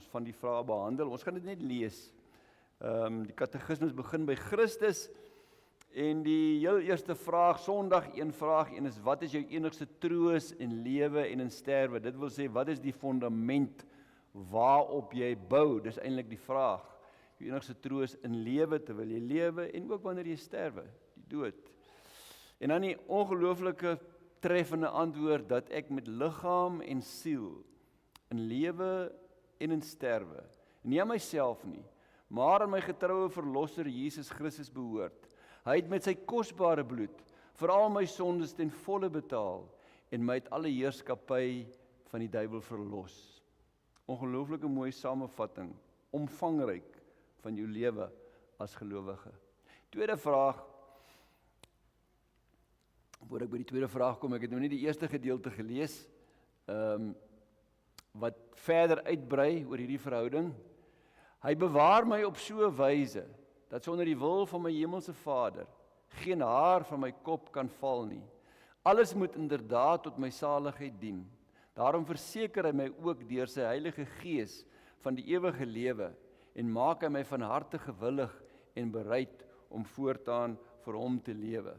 ons van die vrae behandel. Ons gaan dit net lees. Die katekismes begin by Christus, en die heel eerste vraag, Sondag 1 vraag 1 is, wat is jou enigste troos in lewe en in sterwe? Dit wil sê, wat is die fundament waarop jy bou? Dis eintlik die vraag. Jou enigste troos in lewe, terwyl jy lewe, en ook wanneer jy sterwe, die dood. En dan die ongelooflike treffende antwoord, dat ek met liggaam en siel, in lewe en in sterwe, nie aan myself nie, maar aan my getroue verlosser Jesus Christus behoort. Hy het met sy kosbare bloed vir al my sondes ten volle betaal en my uit alle heerskappy van die duiwel verlos. Ongelooflike mooi samevatting, omvangryk van jou lewe as gelowige. Tweede vraag, voor ek by die tweede vraag kom, ek het nou nie die eerste gedeelte gelees, wat verder uitbrei oor hierdie verhouding. Hy bewaar my op so 'n wyse, dat sonder die wil van my hemelse Vader, geen haar van my kop kan val nie. Alles moet inderdaad tot my saligheid dien. Daarom verseker hy my ook deur sy Heilige Gees van die ewige lewe, en maak hy my van harte gewillig en bereid om voortaan vir hom te lewe.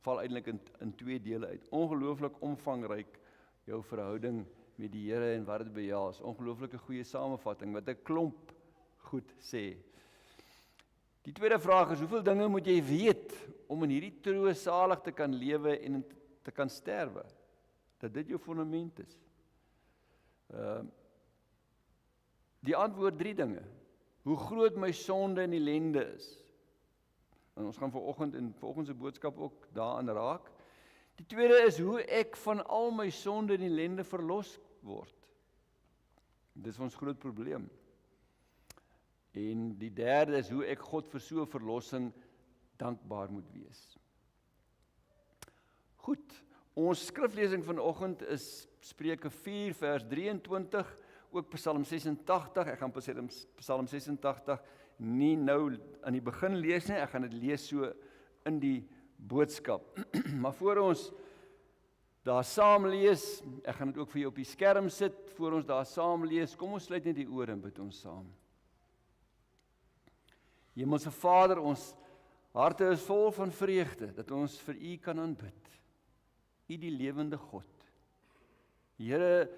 Val eintlik in twee dele uit. Ongelooflik omvangryk jou verhouding met die Here en wat dit behels. Ongelooflike goeie samevatting, wat 'n klomp goed sê. Die tweede vraag is, hoeveel dinge moet jy weet om in hierdie troos salig te kan lewe en te kan sterwe? Dat dit jou fundament is. Die antwoord 3 dinge. Hoe groot my sonde en ellende is. En ons gaan vanoggend en vanoggend se boodskap ook daaraan raak. Die tweede is hoe ek van al my sonde en ellende verlos word. Dis ons groot probleem. En die derde is hoe ek God vir so 'n verlossing dankbaar moet wees. Goed, ons skriflesing vanoggend is Spreuke 4 vers 23, ook Psalm 86, ek gaan Psalm 86 nie nou aan die begin lees nie, ek gaan dit lees so in die boodskap. Maar voor ons daar saam lees, ek gaan dit ook vir jou op die skerm sit, voor ons daar saam lees, kom ons sluit net die ore en bid ons saam. Hemelse Vader, ons harte is vol van vreugde, dat ons vir U kan aanbid. U die lewende God. Here,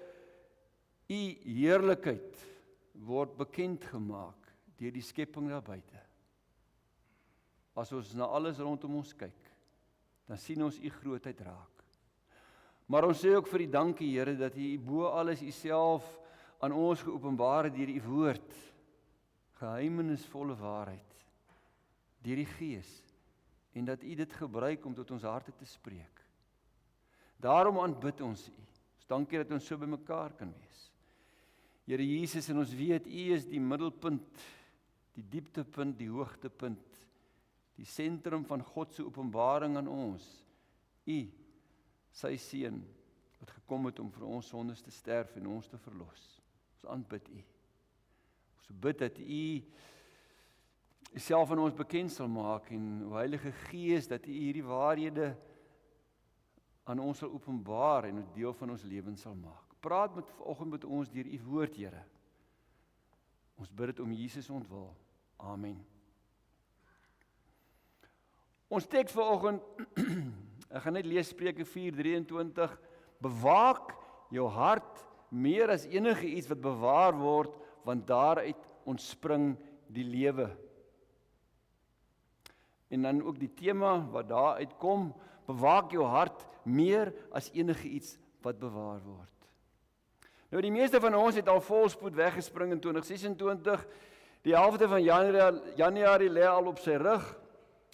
U heerlikheid word bekend gemaak deur die skepping daar buite. As ons na alles rondom ons kyk, dan sien ons U grootheid raak. Maar ons sê ook vir U dankie, Here, dat U bo alles U self aan ons geopenbaar het deur U woord, geheimenisvolle waarheid, deur die Gees, en dat U dit gebruik om tot ons harte te spreek. Daarom aanbid ons U. Ons dankie dat ons so by mekaar kan wees. Here Jesus, en ons weet U is die middelpunt, die dieptepunt, die hoogtepunt, die sentrum van God se openbaring aan ons. U, sy seun, wat gekom het om vir ons sondes te sterf en ons te verlos. Ons aanbid U. Ons bid dat U self aan ons bekend sal maak en o Heilige Gees, dat U hierdie waarhede aan ons sal openbaar en 'n deel van ons lewens sal maak. Praat vanoggend met ons deur U woord, Here. Ons bid dit om Jesus ontwil. Amen. Ons teks vanoggend, ek gaan net lees Spreuke 4:23, bewaak jou hart meer as enige iets wat bewaar word, want daaruit ontspring die lewe. En dan ook die tema wat daaruit kom, bewaak jou hart meer as enige iets wat bewaar word. Nou die meeste van ons het al volspoed weggespring in 2026, die helfte van Januarie lê al op sy rug.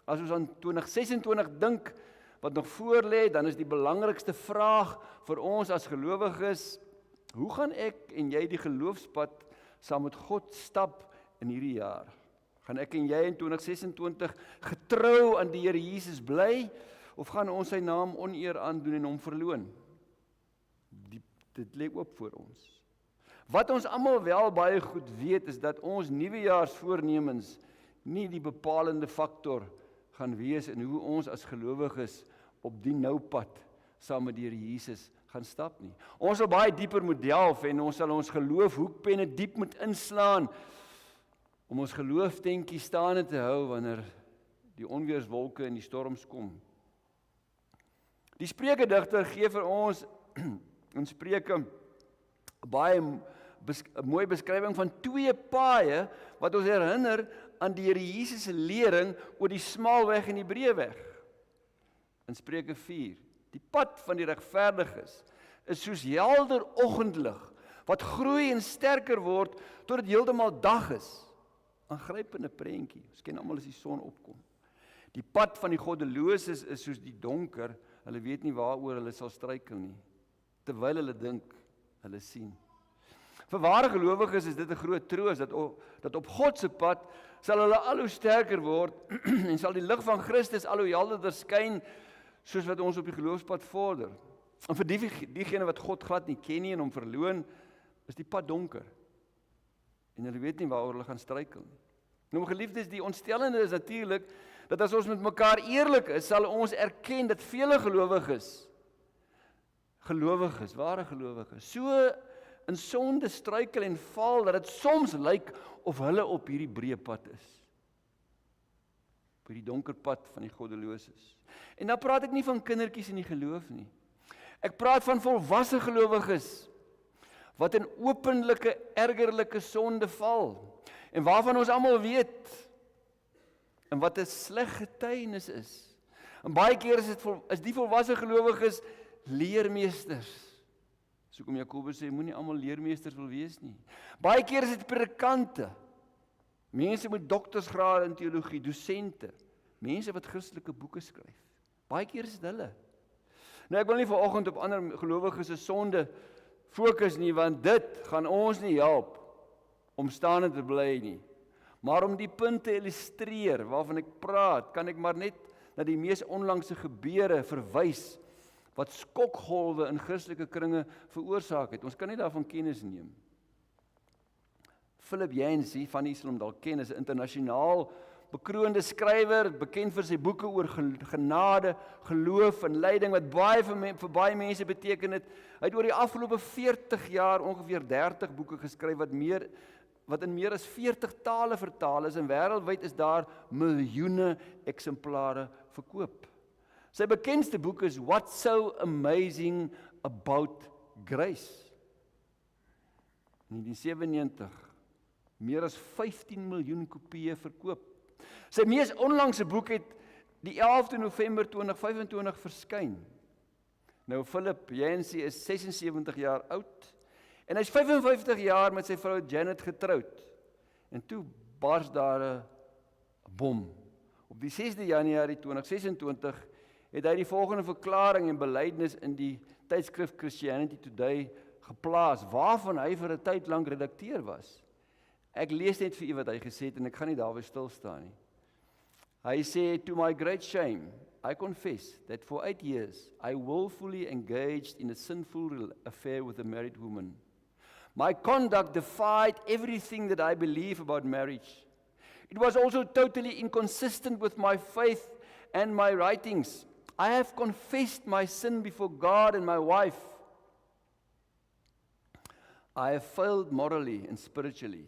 As ons aan 2026 dink, wat nog voor lê, dan is die belangrikste vraag vir ons as gelowiges, hoe gaan ek en jy die geloofspad saam met God stap in hierdie jaar? Gaan ek en jy in 2026 getrou aan die Here Jesus bly, of gaan ons sy naam oneer aandoen en hom verloon? Dit lê oop voor ons. Wat ons almal wel baie goed weet, is dat ons nuwejaarsvoornemens nie die bepalende faktor gaan wees in hoe ons as gelowiges op die nou pad saam met die Here Jesus gaan stap nie. Ons sal baie dieper moet delf en ons sal ons geloof hoekpenne diep moet inslaan om ons geloofdenkie staande te hou wanneer die onweerswolke en die storms kom. Die Spreukedigter gee vir ons in Spreuke 'n baie mooi beskrywing van twee paaie wat ons herinner aan die Here Jesus se lering oor die smaalweg en die breë weg. In Spreuke 4, die pad van die regverdiges is soos helder oggendlig wat groei en sterker word tot dit heeltemal dag is. Aangrypende prentjie. Ons ken almal as die son opkom. Die pad van die goddeloses is soos die donker. Hulle weet nie waaroor hulle sal struikel nie, terwyl hulle dink hulle sien. Vir ware gelowiges is dit 'n groot troos dat op God se pad sal hulle al hoe sterker word en sal die lig van Christus al hoe helderder skyn soos wat ons op die geloofspad vorder. En vir diegene wat God glad nie ken nie en hom verloon, is die pad donker. En hulle weet nie waaroor hulle gaan struikel nie. Nou geliefdes, die ontstellende is natuurlik dat as ons met mekaar eerlik is, sal ons erken dat vele gelowiges, ware gelowiges, so in sonde struikel en val dat dit soms lyk of hulle op hierdie breë pad is. Op hierdie donker pad van die goddeloses. En dan praat ek nie van kindertjies in die geloof nie. Ek praat van volwasse gelowiges wat in openlike, ergerlike sonde val en waarvan ons almal weet en wat 'n sleg getuienis is. En baie keer is die volwasse gelowiges leermeesters. So kom Jakobus sê, moenie almal leermeesters wil wees nie. Baie keer is dit predikante, mense met doktorsgrade in teologie, dosente, mense wat Christelike boeke skryf. Baie keer is dit hulle. Nou ek wil nie vanoggend op ander gelowiges se sonde fokus nie, want dit gaan ons nie help om staande te bly nie. Maar om die punt te illustreer waarvan ek praat, kan ek maar net na die mees onlangse gebeure verwys wat skokgolwe in Christelike kringe veroorsaak het. Ons kan nie daarvan kennis neem. Philip Yancey, van die sal hom dalk ken, is 'n internasionaal bekroonde skrywer, bekend vir sy boeke oor genade, geloof en lyding, wat baie vir baie mense beteken het. Hy het oor die afgelope 40 jaar ongeveer 30 boeke geskryf wat in meer as 40 tale vertaal is en wêreldwyd is daar miljoene eksemplare verkoop. Sy bekendste boek is What's So Amazing About Grace. In 1997 meer as 15 miljoen kopieë verkoop. Sy mees onlangse boek het die 11de November 2025 verskyn. Nou Philip Yancey is 76 jaar oud en hy's 55 jaar met sy vrou Janet getroud. En toe bars daar 'n bom. Op die 6de Januarie 2026 het hy die volgende verklaring en belydenis in die tydskrif Christianity Today geplaas, waarvan hy vir 'n tyd lank redakteur was. Ek lees net vir u wat hy gesê het en ek gaan nie daarby stil staan nie. Hy sê, to my great shame, I confess that for 8 years I willfully engaged in a sinful affair with a married woman. My conduct defied everything that I believe about marriage. It was also totally inconsistent with my faith and my writings. I have confessed my sin before God and my wife. I have failed morally and spiritually,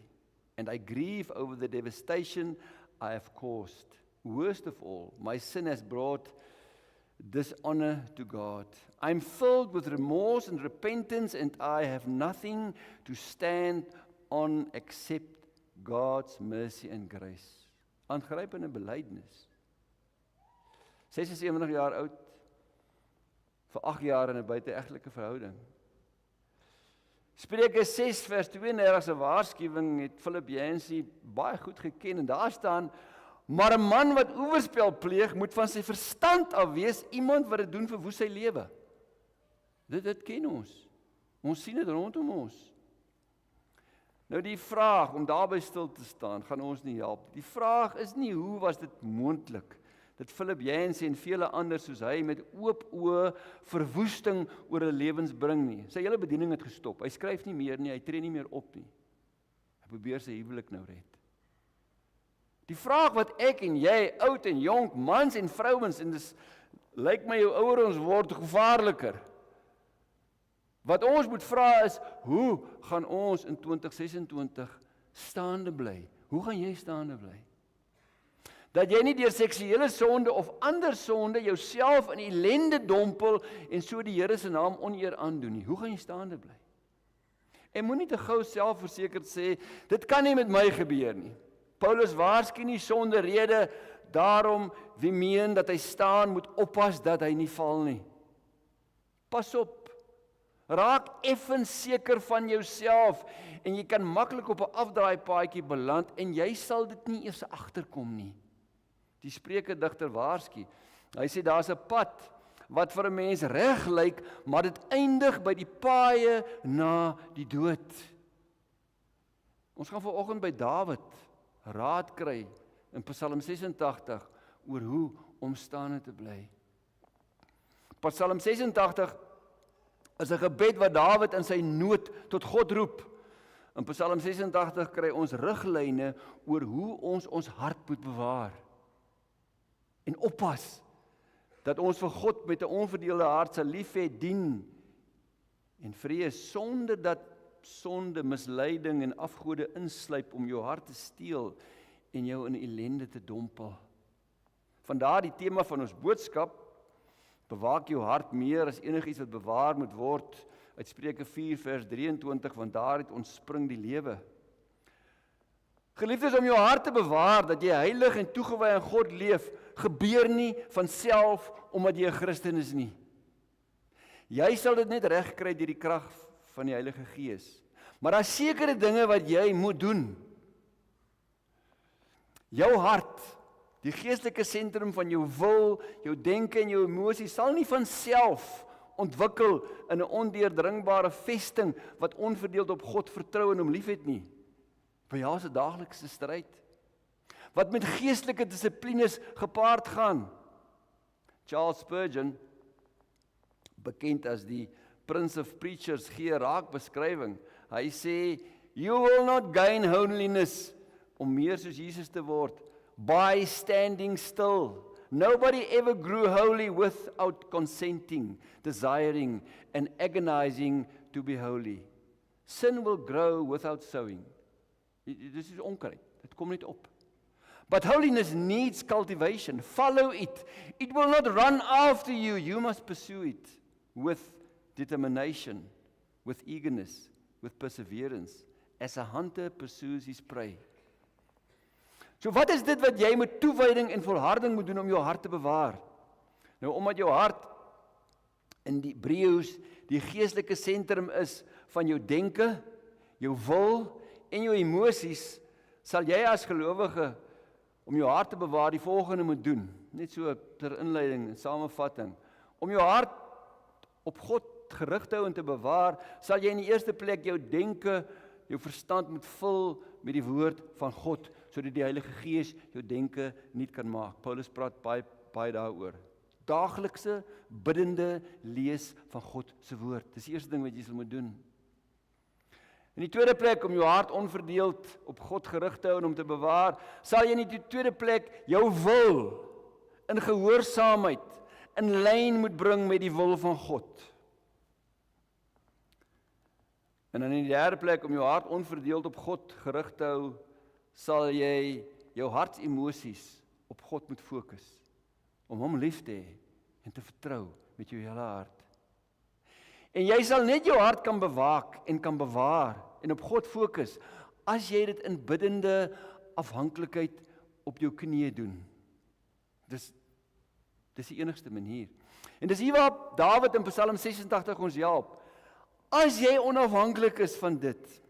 and I grieve over the devastation I have caused. Worst of all, my sin has brought dishonor to God. I'm filled with remorse and repentance, and I have nothing to stand on except God's mercy and grace. Aangrypende belydenis. 76 jaar oud, vir 8 jaar in 'n buiteegtelike verhouding. Spreuke 6 vers 32 se waarskuwing het Philip Yancey baie goed geken en daar staan: maar 'n man wat oorspel pleeg, moet van sy verstand af wees, iemand wat dit doen verwoes sy lewe. Dit ken ons. Ons sien dit rondom ons. Nou die vraag om daarby stil te staan, gaan ons nie help. Die vraag is nie hoe was dit moontlik dat Philip Yancey en vele anders soos hy met oop oë verwoesting oor hulle lewens bring nie. Sy hele bediening het gestop. Hy skryf nie meer nie, hy tree nie meer op nie. Hy probeer sy huwelik nou red. Die vraag wat ek en jy, oud en jonk, mans en vrouens, en dis lyk my hoe ouer ons word, gevaarliker. Wat ons moet vra is, hoe gaan ons in 2026 staande bly? Hoe gaan jy staande bly? Dat jy nie deur seksuele sonde of ander sonde jouself in ellende dompel en so die Here se naam oneer aandoen nie. Hoe gaan jy staande bly? En moenie te gou selfversekerd sê, dit kan nie met my gebeur nie. Paulus waarsku nie sonder rede, daarom wie meen dat hy staan moet oppas dat hy nie val nie. Pas op, raak effens seker van jouself en jy kan maklik op 'n afdraaipaadjie beland en jy sal dit nie eers agterkom nie. Die Spreuke-digter waarsku. Hy sê daar's 'n pad wat vir 'n mens reg lyk, maar dit eindig by die paaie na die dood. Ons gaan vanoggend by Dawid raad kry in Psalm 86 oor hoe om staande te bly. Psalm 86 is 'n gebed wat Dawid in sy nood tot God roep. In Psalm 86 kry ons riglyne oor hoe ons hart moet bewaar. En oppas dat ons vir God met 'n onverdeelde hart sal lief hê, dien en vrees sonder dat sonde, misleiding en afgode insluip om jou hart te steel en jou in ellende te dompel. Vandaar die tema van ons boodskap, bewaak jou hart meer as enigiets wat bewaar moet word, uit Spreuke 4 vers 23, want daaruit ontspring die lewe. Geliefdes, om jou hart te bewaar, dat jy heilig en toegewy aan God leef, gebeur nie van self omdat jy 'n Christen is nie. Jy sal dit net regkry deur die krag van die Heilige Gees. Maar daar is sekere dinge wat jy moet doen. Jou hart, die geestelike sentrum van jou wil, jou denke en jou emosie sal nie van self ontwikkel in 'n ondeurdringbare vesting wat onverdeeld op God vertrou en hom liefhet nie. By jou is 'n daaglikse stryd wat met geestelike dissiplines gepaard gaan. Charles Spurgeon, bekend as die Prince of Preachers, gee 'n raak beskrywing. Hy sê, "You will not gain holiness," om meer soos Jesus te word, "by standing still. Nobody ever grew holy without consenting, desiring and agonizing to be holy. Sin will grow without sowing." Dis is onkruid, dit kom net op. But holiness needs cultivation. Follow it. It will not run after you. You must pursue it with determination, with eagerness, with perseverance, as a hunter pursues his prey. So wat is dit wat jy met toewyding en volharding moet doen om jou hart te bewaar? Nou, omdat jou hart in die Hebreëus die geestelike sentrum is van jou denke, jou wil en jou emosies, sal jy as gelowige om jou hart te bewaar die volgende moet doen. Net so ter inleiding en samevatting. Om jou hart op God gerig te hou en te bewaar, sal jy in die eerste plek jou denke, jou verstand moet vul met die woord van God, sodat die Heilige Gees jou denke nuut kan maak. Paulus praat baie daaroor. Daaglikse biddende lees van God se woord. Dis die eerste ding wat jy sal moet doen. In die tweede plek, om jou hart onverdeeld op God gerig te hou en om te bewaar, sal jy in die tweede plek jou wil in gehoorsaamheid in lyn moet bring met die wil van God. En dan in die derde plek, om jou hart onverdeeld op God gerig te hou, sal jy jou hartsemosies op God moet fokus, om hom lief te hê en te vertrou met jou hele hart. En jy sal net jou hart kan bewaak en kan bewaar en op God fokus, as jy dit in biddende afhanklikheid op jou knieë doen. Dis die enigste manier. En dis hier waar Dawid in Psalm 86 ons help. As jy onafhanklik is van dit,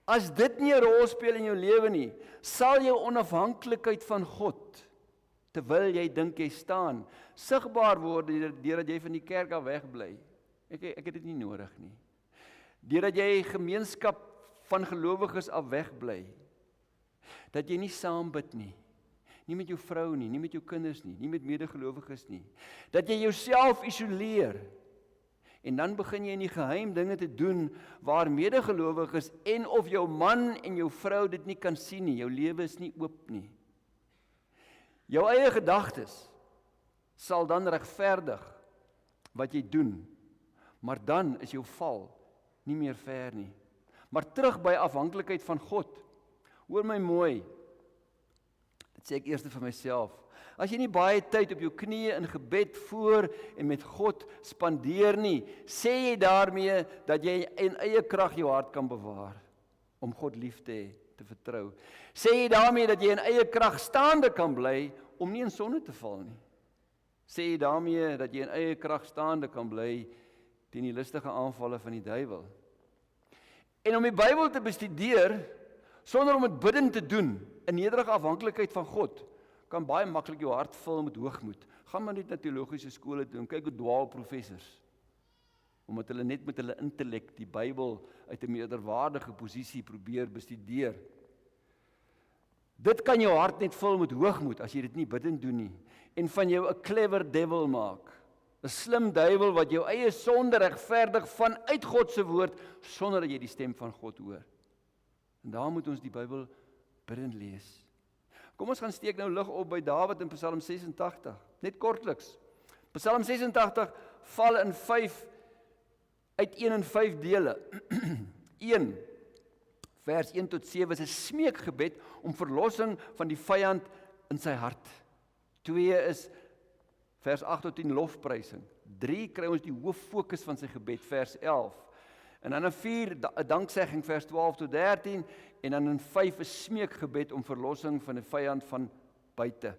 as dit nie 'n rol speel in jou lewe nie, sal jou onafhanklikheid van God, terwyl jy dink jy staan, sigbaar word deurdat jy van die kerk af wegbly. Ek het dit nie nodig nie. Deurdat jy gemeenskap van gelowiges af wegbly, dat jy nie saam bid nie, nie met jou vrou nie, nie met jou kinders nie, nie met medegelowiges nie, dat jy jouself isoleer, en dan begin jy in die geheim dinge te doen, waar medegelowiges en of jou man en jou vrou dit nie kan sien nie, jou lewe is nie oop nie. Jou eie gedagtes sal dan regverdig wat jy doen, maar dan is jou val nie meer ver nie. Maar terug by afhanklikheid van God. Hoor my mooi. Dit sê ek eers vir myself. As jy nie baie tyd op jou knieë in gebed voor en met God spandeer nie, sê jy daarmee dat jy in eie krag jou hart kan bewaar om God lief te hê, te vertrou. Sê jy daarmee dat jy in eie krag staande kan bly om nie in sonde te val nie. Sê jy daarmee dat jy in eie krag staande kan bly teen die listige aanvalle van die duiwel. En om die Bybel te bestudeer sonder om dit bidden te doen in nederige afhanklikheid van God, kan baie maklik jou hart vul met hoogmoed. Gaan maar net na teologiese skole toe en kyk hoe dwaal professors, omdat hulle net met hulle intellek die Bybel uit 'n meerderwaardige posisie probeer bestudeer. Dit kan jou hart net vul met hoogmoed as jy dit nie bidden doen nie, en van jou 'n clever devil maak, 'n slim duiwel wat jou eie sonde regverdig vanuit God se woord, sonder dat jy die stem van God hoor. En daar moet ons die Bybel bidden lees. Kom ons gaan steek nou lig op by Dawid in Psalm 86, net kortliks. Psalm 86 val in 5 dele. 1 vers 1 tot 7 is 'n smeekgebed om verlossing van die vyand in sy hart. 2 is vers 8 tot 10 lofprysing. 3 kry ons die hooffokus van sy gebed, vers 11. En dan in 4 'n danksegging, vers 12 tot 13, en dan in 5 'n smeekgebed om verlossing van 'n vyand van buite.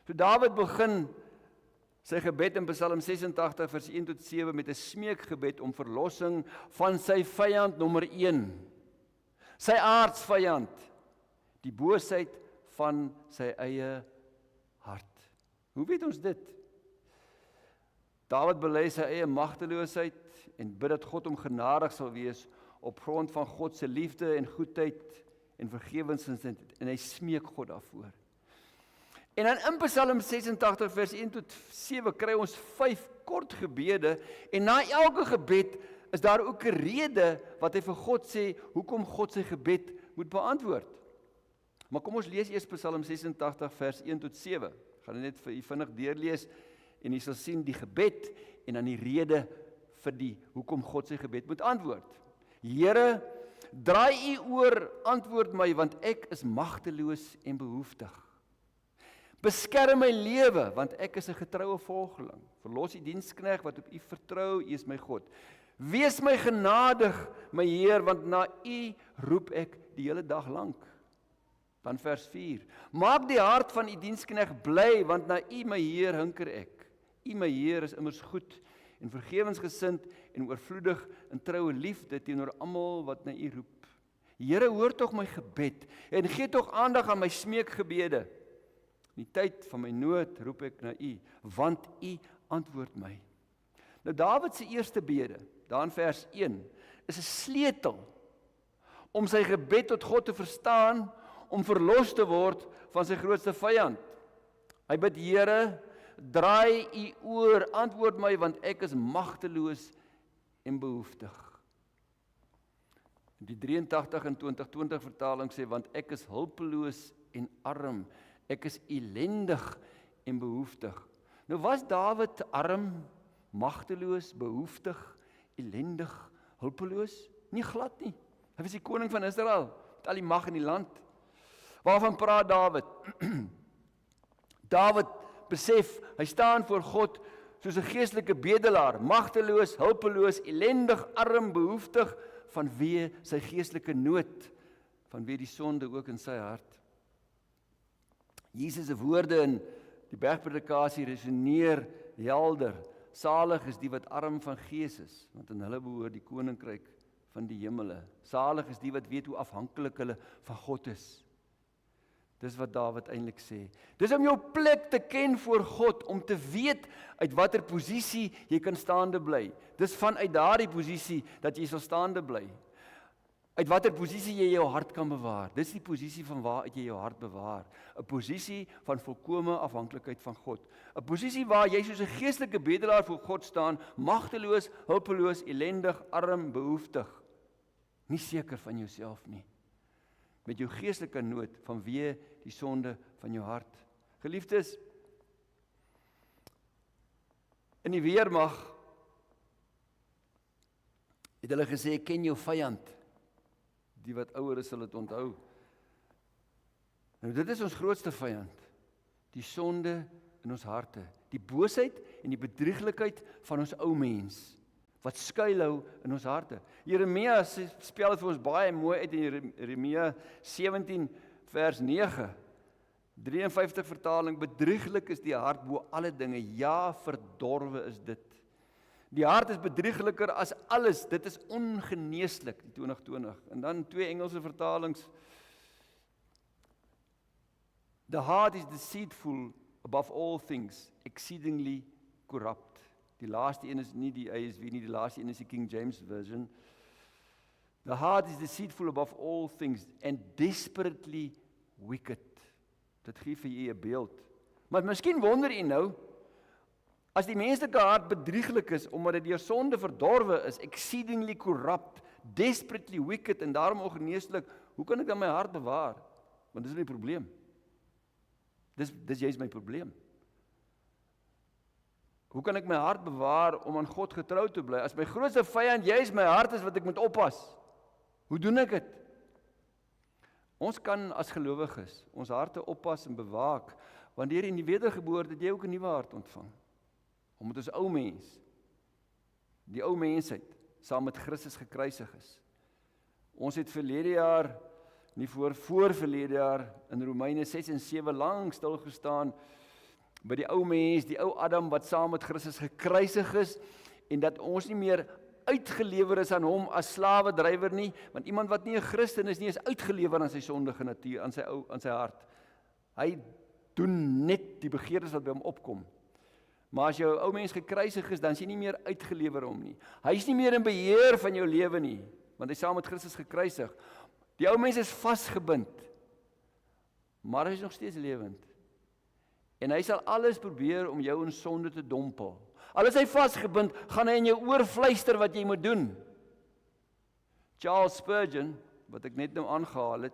So Dawid begin sy gebed in Psalm 86 vers 1 tot 7 met 'n smeekgebed om verlossing van sy vyand nommer 1. Sy aardsvyand, die boosheid van sy eie hart. Hoe weet ons dit? Dawid bely sy eie magteloosheid en bid dat God hom genadig sal wees op grond van God se liefde en goedheid en vergewens, en hy smeek God daarvoor. En dan in Psalm 86 vers 1 tot 7 kry ons 5 kort gebede, en na elke gebed is daar ook 'n rede wat hy vir God sê hoekom God sy gebed moet beantwoord. Maar kom ons lees eers Psalm 86 vers 1 tot 7. Ek gaan net vir u vinnig deurlees en u sal sien die gebed en dan die rede vir die hoekom God sy gebed moet antwoord. Here, draai u oor, antwoord my, want ek is magteloos en behoeftig. Beskerm my lewe, want ek is 'n getroue volgeling. Verlos u diensknegt wat op u vertrou, u is my God. Wees my genadig, my Heer, want na u roep ek die hele dag lank. Dan vers 4. Maak die hart van u diensknegt bly, want na u, my Heer, hunker ek. U, my Heer, is immers goed en vergewensgesind en oorvloedig in troue liefde teenoor almal wat na u roep. Here, hoor tog my gebed en gee tog aandag aan my smeekgebede. In die tyd van my nood roep ek na u, want u antwoord my. Nou Dawid se eerste bede, daar in vers 1, is 'n sleutel om sy gebed tot God te verstaan, om verlos te word van sy grootste vyand. Hy bid, Here, draai u oor, antwoord my, want ek is magteloos en behoeftig. Die 83 en 2020 vertaling sê, want ek is hulpeloos en arm, ek is elendig en behoeftig. Nou was Dawid arm, magteloos, behoeftig, elendig, hulpeloos? Nie glad nie. Hy was die koning van Israel, met al die mag in die land. Waarvan praat Dawid? Dawid besef, hy staan voor God soos 'n geestelike bedelaar, magteloos, hulpeloos, elendig, arm, behoeftig, vanweë sy geestelike nood, vanweë die sonde ook in sy hart. Jesus se woorde in die bergpredikasie resoneer helder. Salig is die wat arm van gees is, want aan hulle behoort die koninkryk van die hemele. Salig is die wat weet hoe afhanklik hulle van God is. Dis wat Dawid eintlik sê. Dis om jou plek te ken voor God, om te weet uit watter posisie jy kan staande bly. Dis vanuit daardie posisie dat jy sal staande bly. Uit watter posisie jy jou hart kan bewaar. Dis die posisie van waaruit jy jou hart bewaar. 'n Posisie van volkomme afhanklikheid van God. 'n Posisie waar jy soos 'n geestelike bedelaar voor God staan, magteloos, hulpeloos, elendig, arm, behoeftig. Nie seker van jouself nie. Met jou geestelike nood vanweë die sonde van jou hart. Geliefdes, in die weermag het hulle gesê, ken jou vyand. Die wat ouer is, sal dit onthou. Nou dit is ons grootste vyand. Die sonde in ons harte. Die boosheid en die bedrieglikheid van ons ou mens. Wat skuilhou in ons harte. Jeremia spel dit vir ons baie mooi uit in Jeremia 17 vers 9. 53 vertaling, bedrieglik is die hart bo alle dinge, ja, verdorwe is dit. Die hart is bedriegliker as alles, dit is ongeneeslik, die 2020. En dan 2 Engelse vertalings. The heart is deceitful above all things, exceedingly corrupt. Die laaste een is nie die ASV nie, die laaste een is die King James Version. The heart is deceitful above all things and desperately wicked. Dit gee vir u 'n beeld. Maar miskien wonder u nou, as die menslike hart bedrieglik is, omdat dit deur sonde verdorwe is, exceedingly corrupt, desperately wicked en daarom ongeneeslik, hoe kan ek dan my hart bewaar? Want dis nie 'n probleem. Dis juist my probleem. Hoe kan ek my hart bewaar om aan God getrou te bly? As my grootste vyand juist my hart is wat ek moet oppas. Hoe doen ek dit? Ons kan as gelowiges ons harte oppas en bewaak, want deur in die wedergeboorte het jy ook 'n nuwe hart ontvang. Omdat ons ou mens, die ou mensheid, saam met Christus gekruisig is. Ons het verlede jaar, nie voorverlede jaar, in Romeine 6 en 7 lank stil gestaan, by die ou mens, die ou Adam wat saam met Christus gekruisig is, en dat ons nie meer uitgelewer is aan hom as slawedrywer nie, want iemand wat nie 'n Christen is nie, is uitgelewer aan sy sondige natuur, aan sy hart. Hy doen net die begeertes wat by hom opkom. Maar as jou ou mens gekruisig is, dan is jy nie meer uitgelewer hom nie. Hy is nie meer in beheer van jou lewe nie, want hy is saam met Christus gekruisig. Die ou mens is vasgebind, maar hy is nog steeds lewend. En hy sal alles probeer om jou in sonde te dompel. Al is hy vasgebind, gaan hy in jou oor fluister wat jy moet doen. Charles Spurgeon, wat ek net nou aangehaal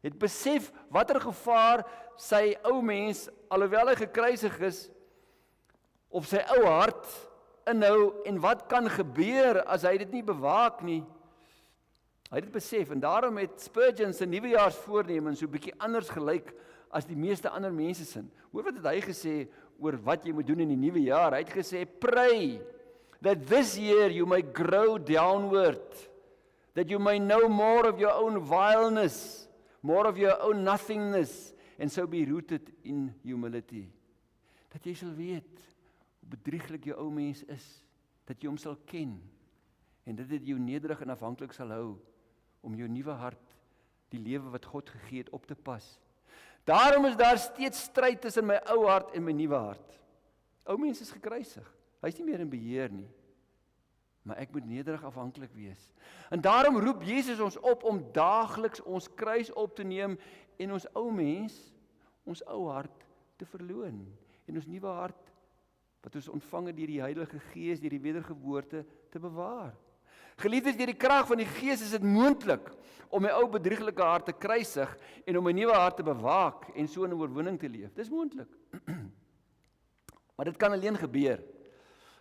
het besef watter gevaar sy ou mens, alhoewel hy gekruisig is, op sy ou hart inhou en wat kan gebeur as hy dit nie bewaak nie. Hy het dit besef en daarom het Spurgeon sy nuwejaarsvoornemens so 'n bietjie anders gelyk as die meeste ander mense sin. Hoor wat het hy gesê oor wat jy moet doen in die nuwe jaar? Hy het gesê, pray that this year you may grow downward, that you may know more of your own vileness, more of your own nothingness, and so be rooted in humility. Dat jy sal weet hoe bedrieglik jou ou mens is, dat jy hom sal ken, en dat dit jou nederig en afhanklik sal hou, om jou nuwe hart, die lewe wat God gegee het, op te pas. Daarom is daar steeds stryd tussen my ou hart en my nuwe hart. Ou mens is gekruisig, hy is nie meer in beheer nie, maar ek moet nederig afhanklik wees. En daarom roep Jesus ons op om daagliks ons kruis op te neem en ons ou mens, ons ou hart te verloon en ons nuwe hart wat ons ontvang het deur die Heilige Gees, deur die wedergeboorte te bewaar. Geliefdes, deur die krag van die Gees is dit moontlik om my ou bedrieglike hart te kruisig en om my nuwe hart te bewaak en so in oorwinning te leef. Dis moontlik. Maar dit kan alleen gebeur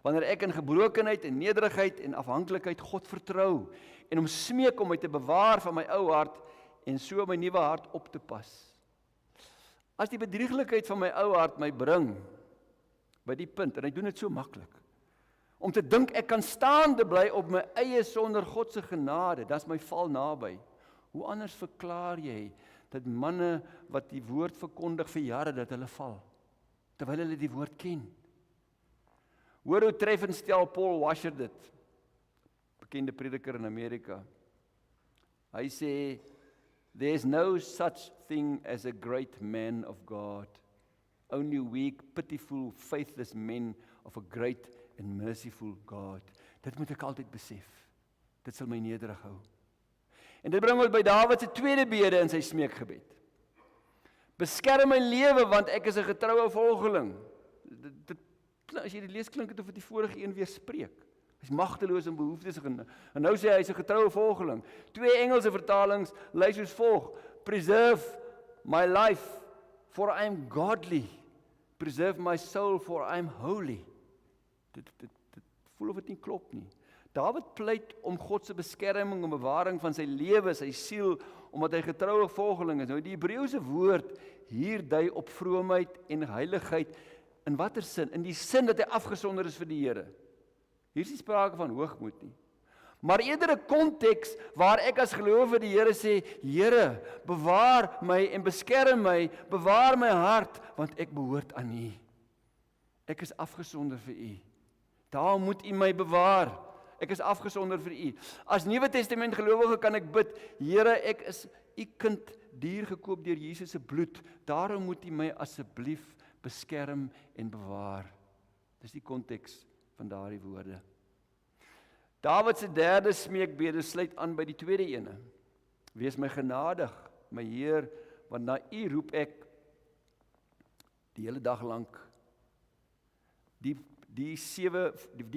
wanneer ek in gebrokenheid en nederigheid en afhanklikheid God vertrou en hom smeek om my te bewaar van my ou hart en so my nuwe hart op te pas. As die bedrieglikheid van my ou hart my bring by die punt, en hy doen dit so maklik, om te dink ek kan staande bly op my eie sonder God se genade, dis my val naby. Hoe anders verklaar jy dat manne wat die woord verkondig vir jare dat hulle val, terwyl hulle die woord ken? Hoor hoe treffend stel Paul Washer dit, bekende prediker in Amerika. Hy sê, there's no such thing as a great man of God, only weak, pitiful, faithless men of a great and merciful God. Dit moet ek altyd besef. Dit sal my nederig hou. En dit bring ons by Dawid se tweede bede in sy smeekgebed. Beskerm my lewe, want ek is 'n getroue volgeling. As jy dit lees, klink dit of dit die vorige een weer spreek. Hy's magteloos en behoeftes en nou sê hy's 'n getroue volgeling. 2 Engelse vertalings lei soos volg: Preserve my life, for I am godly. Preserve my soul, for I am holy. Dit voel of dit nie klop nie. Dawid pleit om God se beskerming en bewaring van sy lewe, sy siel, omdat hy getroue volgeling is. Nou die Hebreëse woord hier dui op vroomheid en heiligheid. In watter sin? In die sin dat hy afgesonder is vir die Here. Hier is nie sprake van hoogmoed nie. Maar eerder 'n konteks waar ek as gelower die Here sê, Here, bewaar my en beskerm my, bewaar my hart, want ek behoort aan U. Ek is afgesonder vir U. Daarom moet U my bewaar. Ek is afgesonder vir U. As Nuwe Testament gelowige kan ek bid, Here, ek is U kind, duur gekoop deur Jesus se bloed. Daarom moet U my asseblief beskerm en bewaar. Dis die konteks van daardie woorde. Dawid se derde smeekbede sluit aan by die tweede ene. Wees my genadig, my Heer, want na U roep ek die hele dag lank. Die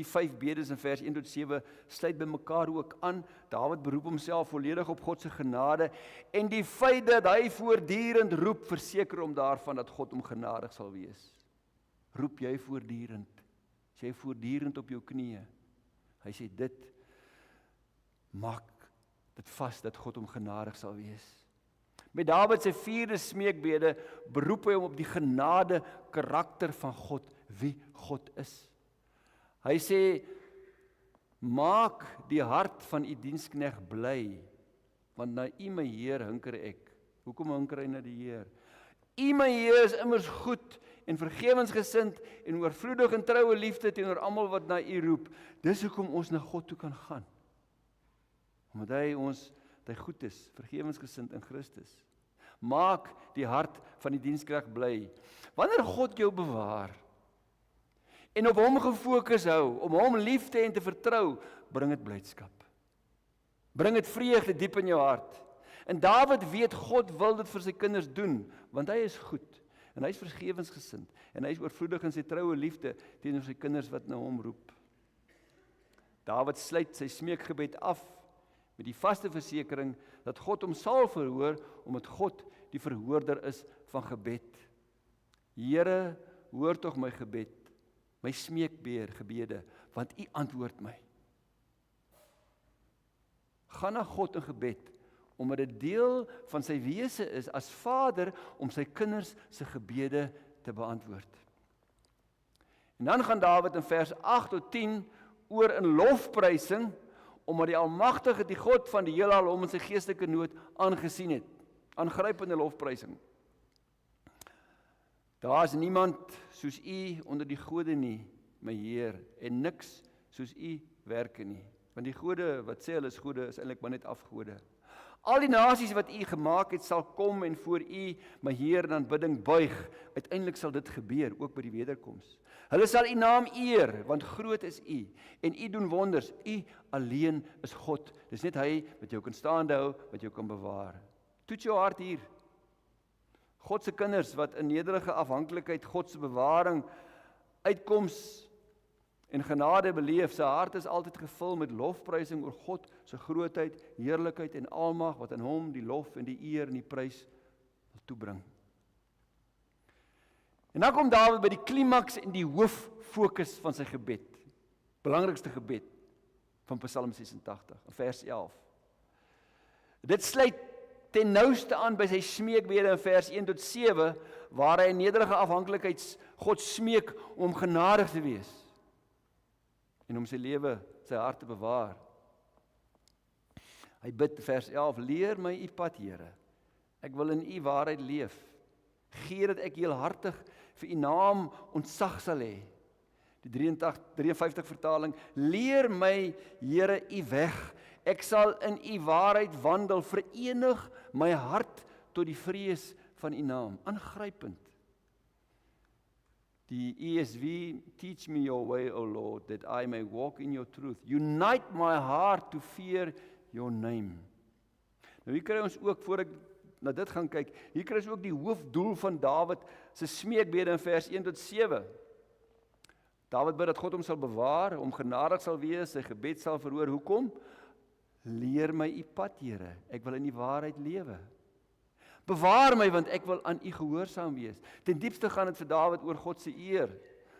5 bedes in vers 1 tot 7 sluit by mekaar ook aan. Dawid beroep homself volledig op God se genade en die feit dat hy voortdurend roep, verseker hom daarvan dat God hom genadig sal wees. Roep jy voortdurend? Is jy voortdurend op jou knieë? Hy sê dit, maak dit vas dat God hom genadig sal wees. Met Dawid se 4de smeekbede beroep hy hom op die genade karakter van God, wie God is. Hy sê, maak die hart van U dienskneg bly, want na U my Heer hinker ek. Hoekom hinker hy na die Heer? U my Heer is immers goed en vergewensgesind en oorvloedig in troue liefde teenoor almal wat na U roep. Dis hoekom ons na God toe kan gaan. Omdat hy goed is, vergewensgesind in Christus. Maak die hart van die dienskneg bly. Wanneer God jou bewaar en op hom gefokus hou, om hom lief te en te vertrou, bring dit blydskap. Bring dit vreugde diep in jou hart. En Dawid weet God wil dit vir sy kinders doen, want hy is goed en hy is vergewensgesind en hy is oorvloedig in sy troue liefde teenoor sy kinders wat na hom roep. Dawid sluit sy smeekgebed af met die vaste versekering dat God hom sal verhoor, omdat God die verhoorder is van gebed. Here, hoor tog my gebed, my smeekgebede, want U antwoord my. Gaan na God in gebed, omdat dit deel van sy wese is as Vader om sy kinders se gebede te beantwoord. En dan gaan Dawid in vers 8 tot 10 oor in lofprysing, omdat die Almagtige, die God van die heelal, hom in sy geestelike nood aangesien het. Aangrypende lofprysing. Daar is niemand soos U onder die gode nie, my Heer, en niks soos U werke nie. Want die gode wat sê hulle is gode, is eintlik maar net afgode. Al die nasies wat U gemaak het, sal kom en voor U, my Heer, in aanbidding buig. Uiteindelik sal dit gebeur, ook by die wederkoms. Hulle sal U naam eer, want groot is U, en U doen wonders. U alleen is God. Dis net hy wat jou kan staande hou, wat jou kan bewaar. Toets jou hart hier. God se kinders wat in nederige afhanklikheid God se bewaring, uitkoms en genade beleef, sy hart is altyd gevul met lofprysing oor God se grootheid, heerlikheid en almag wat aan hom die lof en die eer en die prys wil toebring. En dan kom Dawid by die klimaks en die hooffokus van sy gebed. Belangrikste gebed van Psalm 86, vers 11. Dit sluit ten nouste aan by sy smeekbede in vers 1 tot 7, waar hy in nederige afhanklikheid God smeek om genadig te wees en om sy lewe, sy hart te bewaar. Hy bid vers 11, leer my U pad, Here. Ek wil in U waarheid leef. Gee dat ek heelhartig vir U naam ontzag sal hê. Die 53 vertaling, leer my, Here, U weg. Ek sal in U waarheid wandel, verenig my hart tot die vrees van U naam. Aangrypend. Die ESV, teach me your way, O Lord, that I may walk in your truth. Unite my heart to fear your name. Nou hier kry ons ook, voor ek na dit gaan kyk, hier kry ons ook die hoofdoel van Dawid se smeekbede in vers 1 tot 7. Dawid bid dat God hom sal bewaar, hom genadig sal wees, sy gebed sal verhoor. Hoekom? Leer my U pad, Here. Ek wil in U waarheid lewe. Bewaar my, want ek wil aan U gehoorsaam wees. Ten diepste gaan dit vir Dawid oor God se eer.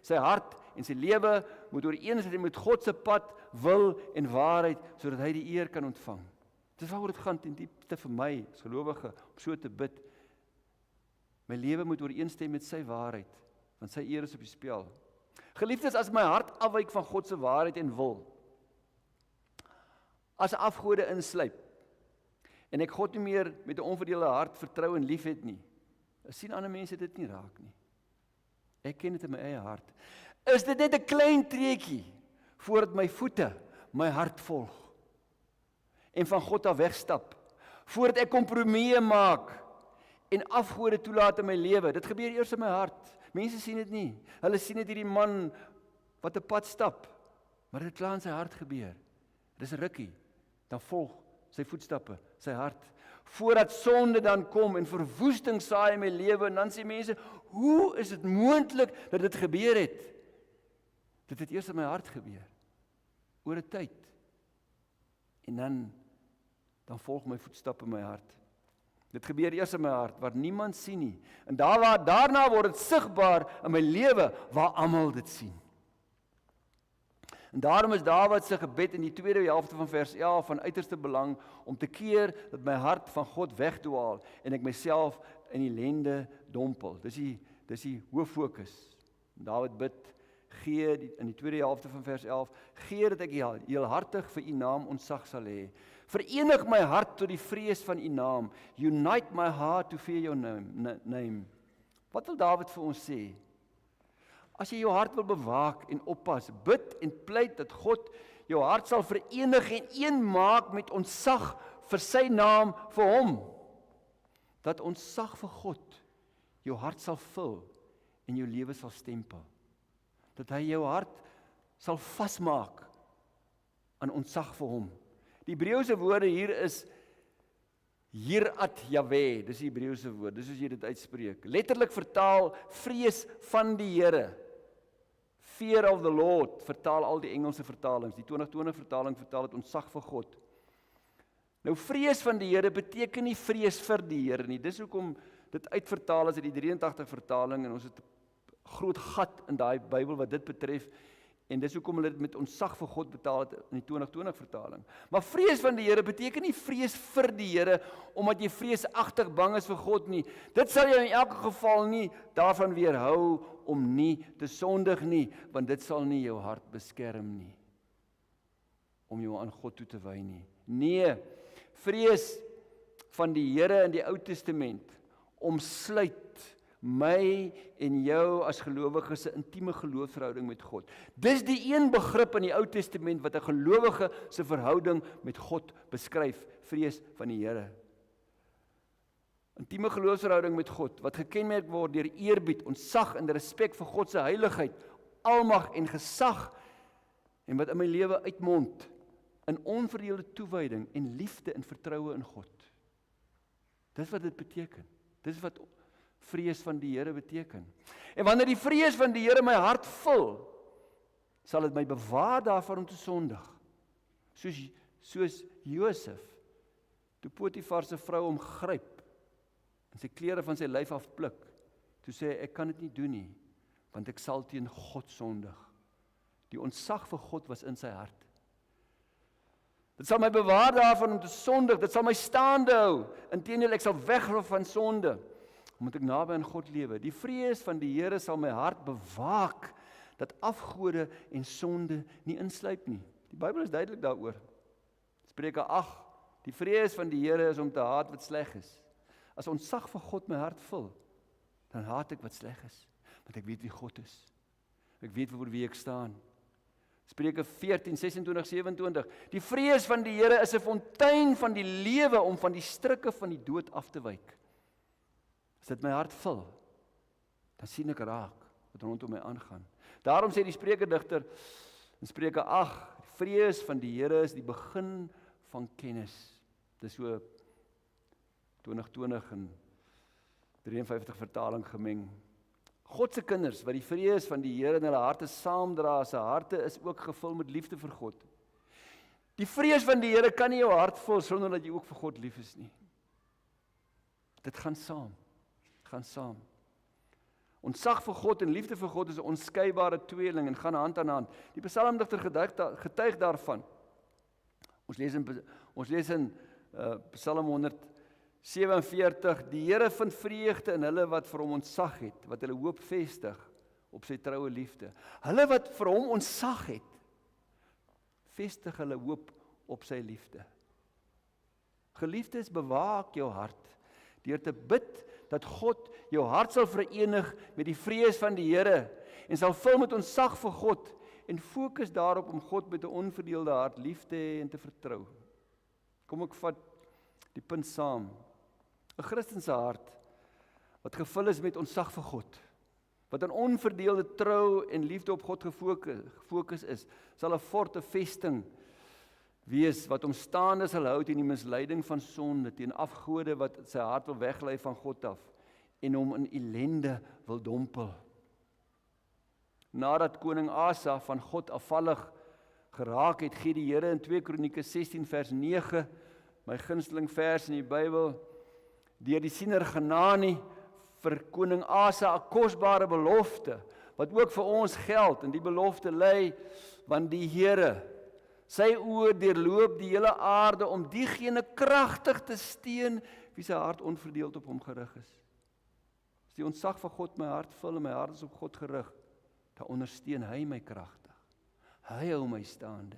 Sy hart en sy lewe moet ooreenstem met God se pad, wil en waarheid, sodat hy die eer kan ontvang. Dis waaroor dit gaan ten diepste vir my, as gelowige, om so te bid. My lewe moet ooreenstem met sy waarheid, want sy eer is op die spel. Geliefdes, as my hart afwyk van God se waarheid en wil, as afgode insluip, en ek God nie meer met 'n onverdeelde hart vertrou en lief het nie, sien ander mense dit nie raak nie. Ek ken dit in my eie hart. Is dit net 'n klein treetjie voordat my voete my hart volg en van God af wegstap, voordat ek kompromieë maak en afgode toelaat in my lewe. Dit gebeur eers in my hart. Mense sien dit nie. Hulle sien net hierdie man wat 'n pad stap, maar dit klaar in sy hart gebeur. Dis 'n rukkie, dan volg sy voetstappe, sy hart. Voordat sonde dan kom en verwoesting saai in my lewe, en dan sê mense, hoe is dit moontlik dat dit gebeur het? Dit het eers in my hart gebeur, oor 'n tyd. En dan volg my voetstappe in my hart. Dit gebeur eers in my hart, waar niemand sien nie. En daarna word dit sigbaar in my lewe, waar almal dit sien. En daarom is Dawid se gebed in die tweede helfte van vers 11 van uiterste belang, om te keer dat my hart van God wegdwaal, en ek myself in ellende dompel. Dis die hoof fokus. Dawid bid, in die tweede helfte van vers 11, gee dat ek heelhartig vir u naam ontzag sal hê. Verenig my hart tot die vrees van u naam. Unite my heart to fear your name. Wat wil Dawid vir ons sê? As jy jou hart wil bewaak en oppas, bid en pleit dat God jou hart sal verenig en een maak met ontzag vir sy naam, vir hom. Dat ontzag vir God jou hart sal vul en jou lewe sal stempel. Dat hy jou hart sal vasmaak aan ontzag vir hom. Die Hebreëse woorde hier is Yirat Yahweh, dis die Hebreëse woord, dis soos jy dit uitspreek. Letterlik vertaal, vrees van die Here. Fear of the Lord, vertaal al die Engelse vertalings. Die 2020 vertaling vertaal dit ontzag vir God. Nou, vrees van die Here beteken nie vrees vir die Here nie. Dis hoekom dit uitvertaal is uit die 83 vertaling, en ons het 'n groot gat in daai Bybel wat dit betref, en dis hoekom hulle dit met ontzag vir God betaal het in die 2020 vertaling. Maar vrees van die Here beteken nie vrees vir die Here, omdat jy vreesagtig bang is vir God nie. Dit sal jou in elke geval nie daarvan weerhou om nie te sondig nie, want dit sal nie jou hart beskerm nie, om jou aan God toe te wy nie. Nee, vrees van die Here in die Ou Testament omsluit my en jou as gelowiges se intieme geloofsverhouding met God. Dis die een begrip in die Ou Testament wat 'n gelowige se verhouding met God beskryf, vrees van die Here. Intieme geloofsverhouding met God, wat gekenmerk word deur eerbied, ontzag en respek vir God se heiligheid, almag en gesag, en wat in my lewe uitmond in onverdeelde toewyding en liefde en vertroue in God. Dis wat dit beteken. Dis wat vrees van die Here beteken. En wanneer die vrees van die Here my hart vul, sal dit my bewaar daarvan om te sondig. Soos Josef, toe Potifar se vrou hom gryp en sy klere van sy lyf afpluk, toe sê hy, ek kan dit nie doen nie, want ek sal teen God sondig. Die ontzag vir God was in sy hart. Dit sal my bewaar daarvan om te sondig, dit sal my staande hou, inteendeel ek sal weghou van sonde, omdat ek naby aan God lewe. Die vrees van die Here sal my hart bewaak, dat afgode en sonde nie insluip nie. Die Bybel is duidelik daaroor. Spreuke 8, die vrees van die Here is om te haat wat sleg is. As ontzag vir God my hart vul, dan haat ek wat sleg is, want ek weet wie God is. Ek weet voor wie ek staan. Spreuke 14, 26, 27. Die vrees van die Here is 'n fontein van die lewe om van die strikke van die dood af te wyk. As dit my hart vul, dan sien ek raak wat rondom my aangaan. Daarom sê die Spreukedigter in Spreuke 8, die vrees van die Here is die begin van kennis. Dis so 2020 en 53 vertaling gemeng. God se kinders wat die vrees van die Here in hulle harte saamdra, se harte is ook gevul met liefde vir God. Die vrees van die Here kan nie jou hart vul sonder dat jy ook vir God lief is nie. Dit gaan saam. Ontzag vir God en liefde vir God is 'n onskeibare tweeling en gaan hand aan hand. Die psalmdigter getuig daarvan. Ons lees in Psalm 147, die Here vind vreugde in hulle wat vir hom ontzag het, wat hulle hoop vestig op sy troue liefde. Hulle wat vir hom ontzag het, vestig hulle hoop op sy liefde. Geliefdes, bewaak jou hart deur te bid dat God jou hart sal verenig met die vrees van die Here en sal vul met ontzag vir God en fokus daarop om God met 'n onverdeelde hart lief te hê en te vertrou. Kom ek vat die punt saam. 'n Christen se hart wat gevul is met ontzag vir God, wat aan onverdeelde trou en liefde op God gefokus is, sal 'n forte vesting wees wat hom staande sal hou teen die misleiding van sonde, teen afgode wat sy hart wil weglei van God af en hom in ellende wil dompel. Nadat koning Asa van God afvallig geraak het, gee die Here in 2 Kronieke 16 vers 9, my gunsteling vers in die Bybel, deur die siener Hanani vir koning Asa 'n kosbare belofte, wat ook vir ons geld, en die belofte lei, want die Here, sy oë deurloop die hele aarde om diegene kragtig te steun wie sy hart onverdeeld op hom gerig is. As die ontzag van God my hart vul en my hart is op God gerig, dan ondersteun hy my kragtig. Hy hou my staande.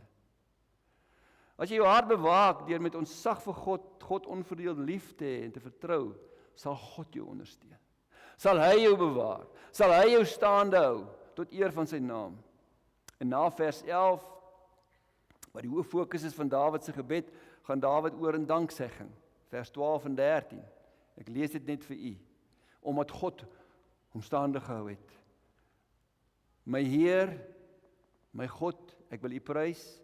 As jy jou hart bewaak deur met ontzag vir God onverdeeld lief te hê en te vertrou, sal God jou ondersteun. Sal hy jou bewaar, sal hy jou staande hou tot eer van sy naam. En na vers 11, wat die hoof fokus is van Dawid se gebed, gaan Dawid oor in danksegging. Vers 12 en 13. Ek lees dit net vir u, omdat God hom staande gehou het. My Heer, my God, ek wil u prys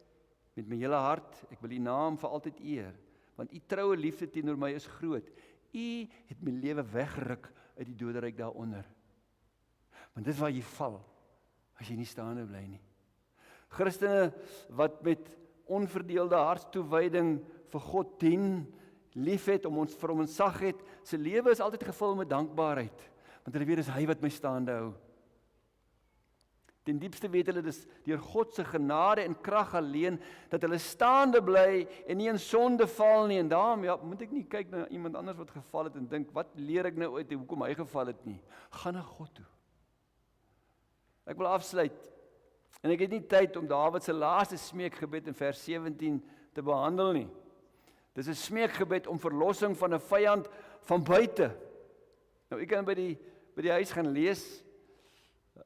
met my hele hart, ek wil u naam vir altyd eer, want u troue liefde teenoor my is groot. U het my lewe weggeruk uit die doderyk daaronder. Want dit is waar jy val, as jy nie staande bly nie. Christene wat met onverdeelde hartstoewyding vir God dien, lief het, vir hom ontzag het, sy lewe is altyd gevul met dankbaarheid, want hulle weet dis hy wat my staande hou. Ten diepste weet hulle dis deur God se genade en krag alleen dat hulle staande bly en nie in sonde val nie. En daarom moet ek nie kyk na iemand anders wat geval het en dink, wat leer ek nou uit hoekom hy geval het nie. Gaan na God toe. Ek wil afsluit. En ek het nie tyd om Dawid se laaste smeekgebed in vers 17 te behandel nie. Dis 'n smeekgebed om verlossing van 'n vyand van buite. Nou ek kan by die huis gaan lees.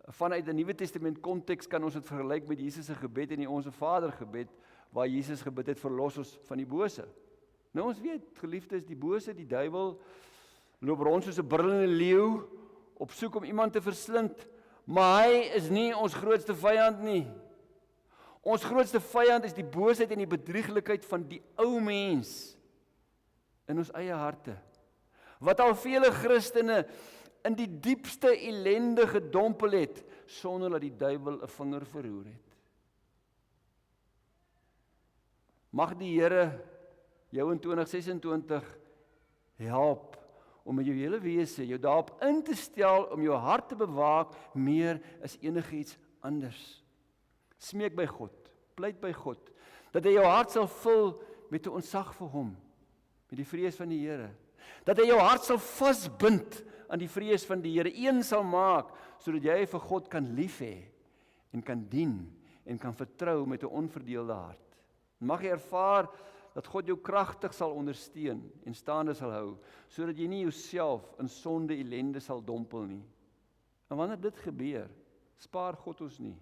Vanuit die Nuwe Testament konteks kan ons dit vergelyk met Jesus se gebed en die Onse Vader gebed, waar Jesus gebid het, verlos ons van die bose. Nou ons weet, geliefdes, die bose, die duiwel, loop rond soos 'n brullende leeu, op soek om iemand te verslind, maar hy is nie ons grootste vyand nie. Ons grootste vyand is die boosheid en die bedrieglikheid van die ou mens in ons eie harte, wat al vele Christene in die diepste ellende gedompel het, sonder dat die duiwel 'n vinger verroer het. Mag die Here jou in 2026 help om met jou hele wese, jou daarop in te stel, om jou hart te bewaak, meer as enigiets anders. Smeek by God, pleit by God, dat hy jou hart sal vul met 'n ontzag vir hom, met die vrees van die Here, dat hy jou hart sal vasbind aan die vrees van die Here, een sal maak, sodat jy vir God kan lief hê, en kan dien, en kan vertrou met 'n onverdeelde hart. Mag jy ervaar, dat God jou kragtig sal ondersteun, en staande sal hou, sodat jy nie jouself in sonde ellende sal dompel nie. En wanneer dit gebeur, spaar God ons nie,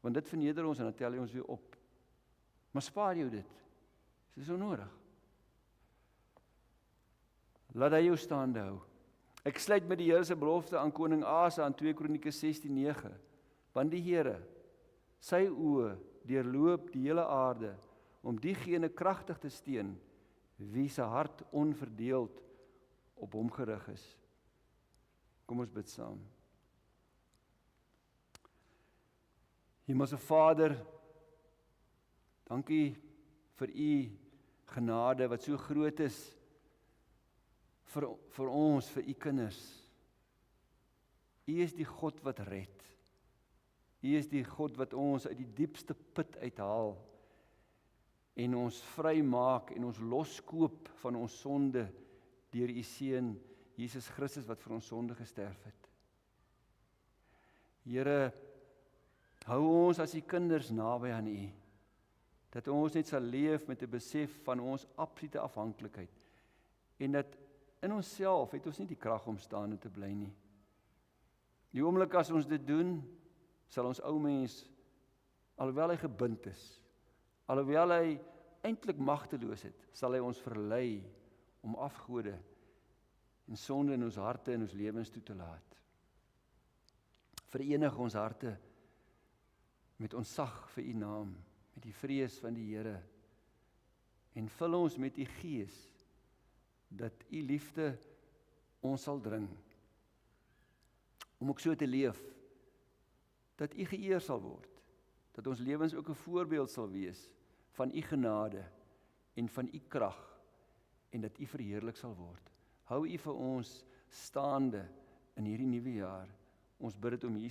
want dit verneder ons en dan tel hy ons weer op. Maar spaar jou dit, dit is onnodig. Laat hy jou staande hou. Ek sluit met die Here se belofte aan koning Asa in 2 Kronieke 16:9. Want die Here, sy oë deurloop die hele aarde om diegene kragtig te steun wie se hart onverdeeld op hom gerig is. Kom ons bid saam. Hemelse Vader, dankie vir u genade wat so groot is vir ons, vir u kinders. U is die God wat red. U is die God wat ons uit die diepste put uithaal en ons vry maak en ons loskoop van ons sonde deur U Seun Jesus Christus wat vir ons sonde gesterf het. Here, hou ons as U kinders naby aan U, dat ons net sal leef met 'n besef van ons absolute afhanklikheid en dat in onsself het ons nie die krag om staande te bly nie. Die oomblik as ons dit doen, sal ons ou mens, alhoewel hy gebind is, alhoewel hy eintlik magteloos het, sal hy ons verlei om afgode en sonde in ons harte en ons lewens toe te laat. Verenig ons harte met ontzag vir U naam, met die vrees van die Here en vul ons met U Gees, dat U liefde ons sal dring, om ook so te leef, dat U geëer sal word, dat ons lewens ook 'n voorbeeld sal wees van U genade en van U krag, en dat U verheerlik sal word. Hou U vir ons staande in hierdie nuwe jaar. Ons bid dit om Jesus